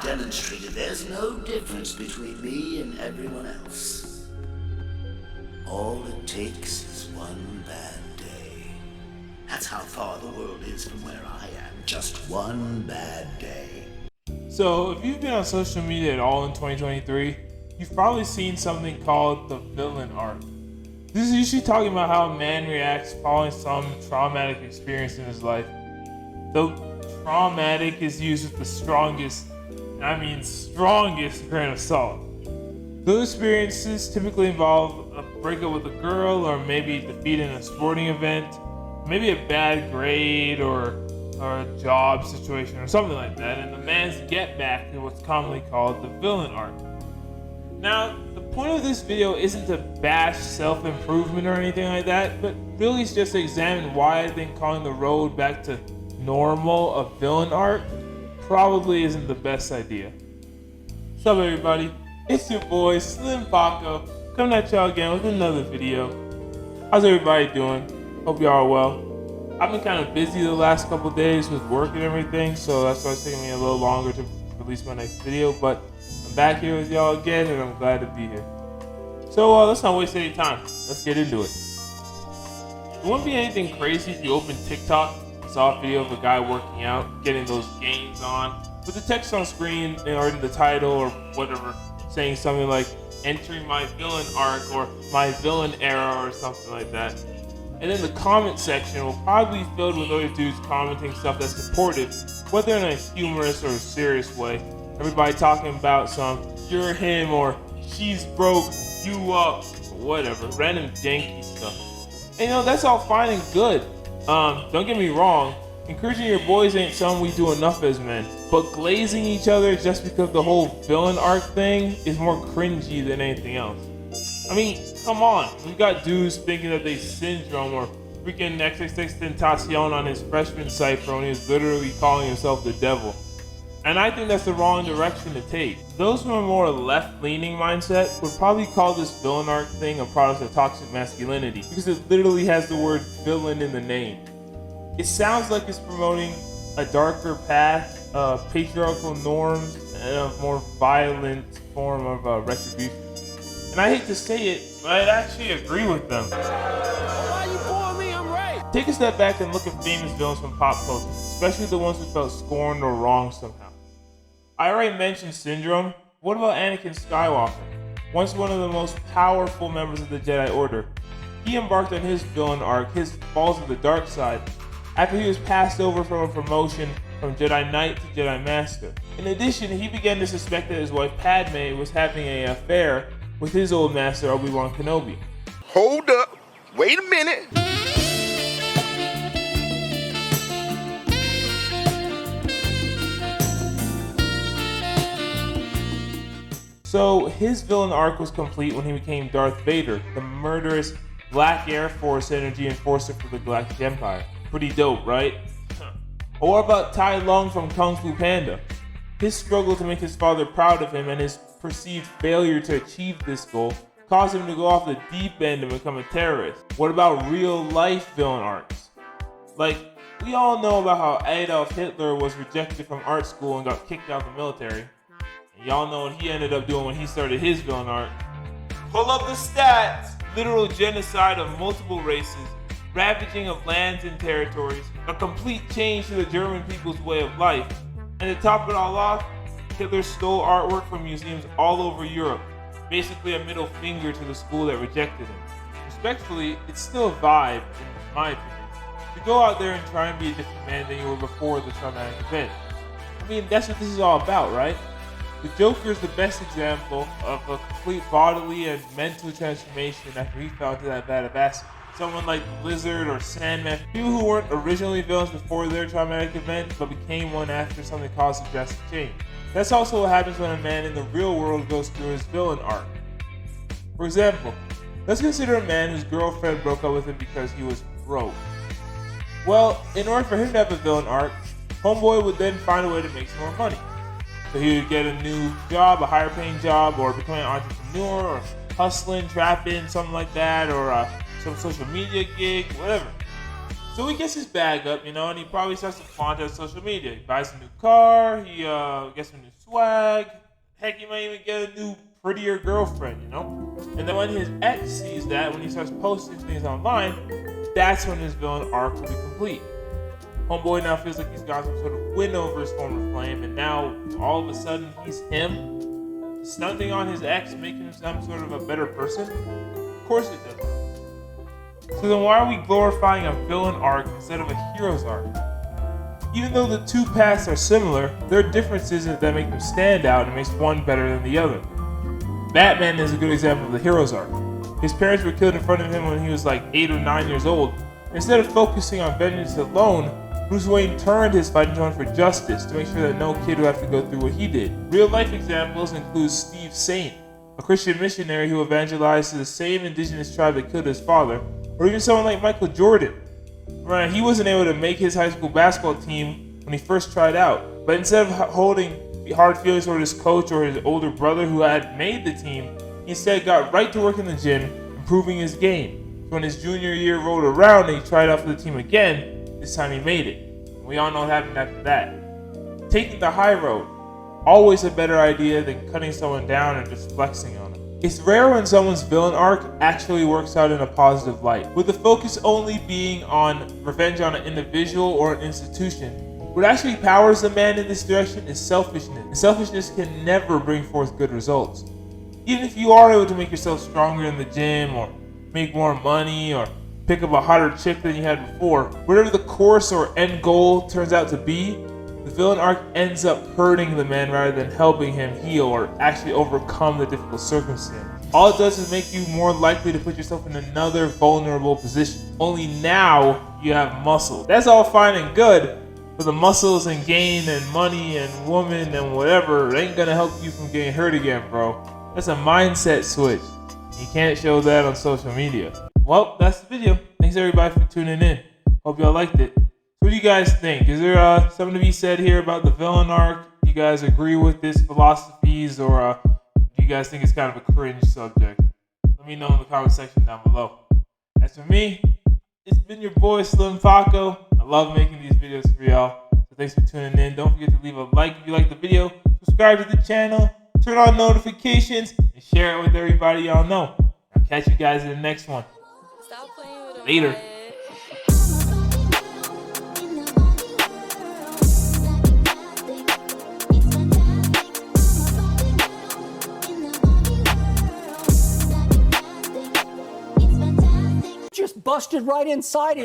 demonstrated there's no difference between me and everyone else. All it takes is one bad day. That's how far the world is from where I am. Just one bad day. So, if you've been on social media at all in 2023, you've probably seen something called the villain arc. This is usually talking about how a man reacts following some traumatic experience in his life. Though traumatic is used with the strongest, and I mean strongest grain of salt. Those experiences typically involve a breakup with a girl, or maybe defeat in a sporting event, maybe a bad grade, or a job situation, or something like that, and the man's get back is what's commonly called the villain arc. Now, the point of this video isn't to bash self-improvement or anything like that, but really it's just to examine why I think calling the road back to normal a villain arc probably isn't the best idea. What's up, everybody? It's your boy Slim Paco coming at y'all again with another video. How's everybody doing? Hope y'all are well. I've been kind of busy the last couple days with work and everything, so that's why it's taking me a little longer to release my next video, but I'm back here with y'all again and I'm glad to be here. So let's not waste any time. Let's get into it. It wouldn't be anything crazy if you opened TikTok and saw a video of a guy working out, getting those gains on, with the text on screen or in the title or whatever, saying something like, entering my villain arc or my villain era or something like that. And then the comment section will probably be filled with other dudes commenting stuff that's supportive, whether in a humorous or serious way. Everybody talking about some, you're him, or she's broke, you up, whatever, random janky stuff. And that's all fine and good. Don't get me wrong, encouraging your boys ain't something we do enough as men, but glazing each other just because the whole villain arc thing is more cringy than anything else. I mean, come on, we've got dudes thinking that they syndrome or freaking XXXTentacion on his freshman cipher when he was literally calling himself the devil. And I think that's the wrong direction to take. Those from a more left-leaning mindset would probably call this villain arc thing a product of toxic masculinity because it literally has the word villain in the name. It sounds like it's promoting a darker path, patriarchal norms, and a more violent form of retribution. And I hate to say it, but I'd actually agree with them. Why you pulling me? I'm right. Take a step back and look at famous villains from pop culture, especially the ones who felt scorned or wronged somehow. I already mentioned Syndrome. What about Anakin Skywalker? Once one of the most powerful members of the Jedi Order. He embarked on his villain arc, his falls to the dark side, after he was passed over from a promotion from Jedi Knight to Jedi Master. In addition, he began to suspect that his wife Padme was having an affair with his old master Obi-Wan Kenobi. Hold up. Wait a minute. So his villain arc was complete when he became Darth Vader, the murderous Black Air Force energy enforcer for the Galactic Empire. Pretty dope, right? Or what about Tai Lung from Kung Fu Panda? His struggle to make his father proud of him and his perceived failure to achieve this goal caused him to go off the deep end and become a terrorist. What about real life villain arcs? Like, we all know about how Adolf Hitler was rejected from art school and got kicked out of the military. And y'all know what he ended up doing when he started his villain arc. Pull up the stats! Literal genocide of multiple races, ravaging of lands and territories, a complete change to the German people's way of life. And to top it all off, Hitler stole artwork from museums all over Europe, basically a middle finger to the school that rejected him. Respectfully, it's still a vibe, in my opinion, to go out there and try and be a different man than you were before the traumatic event. I mean, that's what this is all about, right? The Joker is the best example of a complete bodily and mental transformation after he fell into that vat of acid. Someone like the Lizard or Sandman, people who weren't originally villains before their traumatic event, but became one after something caused a drastic change. That's also what happens when a man in the real world goes through his villain arc. For example, let's consider a man whose girlfriend broke up with him because he was broke. Well, in order for him to have a villain arc, homeboy would then find a way to make some more money. So he would get a new job, a higher paying job, or become an entrepreneur, or hustling, trapping, something like that, or some social media gig, whatever. So he gets his bag up, and he probably starts to flaunt it on social media. He buys a new car, he gets some new swag. Heck, he might even get a new, prettier girlfriend, And then when his ex sees that, when he starts posting things online, that's when his villain arc will be complete. Homeboy now feels like he's got some sort of win over his former flame, and now all of a sudden he's him, stunting on his ex, making him some sort of a better person. Of course it does. So then why are we glorifying a villain arc instead of a hero's arc? Even though the two paths are similar, there are differences that make them stand out and makes one better than the other. Batman is a good example of the hero's arc. His parents were killed in front of him when he was like 8 or 9 years old. Instead of focusing on vengeance alone, Bruce Wayne turned his fighting tone for justice to make sure that no kid would have to go through what he did. Real life examples include Steve Saint, a Christian missionary who evangelized to the same indigenous tribe that killed his father, or even someone like Michael Jordan. Right, he wasn't able to make his high school basketball team when he first tried out, but instead of holding hard feelings toward his coach or his older brother who had made the team, he instead got right to work in the gym, improving his game. So when his junior year rolled around and he tried out for the team again, this time he made it. We all know what happened after that. Taking the high road, always a better idea than cutting someone down or just flexing on them. It's rare when someone's villain arc actually works out in a positive light, with the focus only being on revenge on an individual or an institution. What actually powers the man in this direction is selfishness, and selfishness can never bring forth good results. Even if you are able to make yourself stronger in the gym, or make more money, or pick up a hotter chick than you had before, whatever the course or end goal turns out to be, the villain arc ends up hurting the man rather than helping him heal or actually overcome the difficult circumstance. All it does is make you more likely to put yourself in another vulnerable position. Only now you have muscle. That's all fine and good, but the muscles and gain and money and woman and whatever ain't gonna help you from getting hurt again, bro. That's a mindset switch. You can't show that on social media. Well, that's the video. Thanks everybody for tuning in. Hope y'all liked it. What do you guys think? Is there something to be said here about the villain arc? Do you guys agree with his philosophies, or do you guys think it's kind of a cringe subject? Let me know in the comment section down below. As for me, it's been your boy Slim Paco. I love making these videos for y'all. So thanks for tuning in. Don't forget to leave a like if you like the video. Subscribe to the channel. Turn on notifications and share it with everybody y'all know. I'll catch you guys in the next one. Stop playing with him. Later. Just busted right inside him.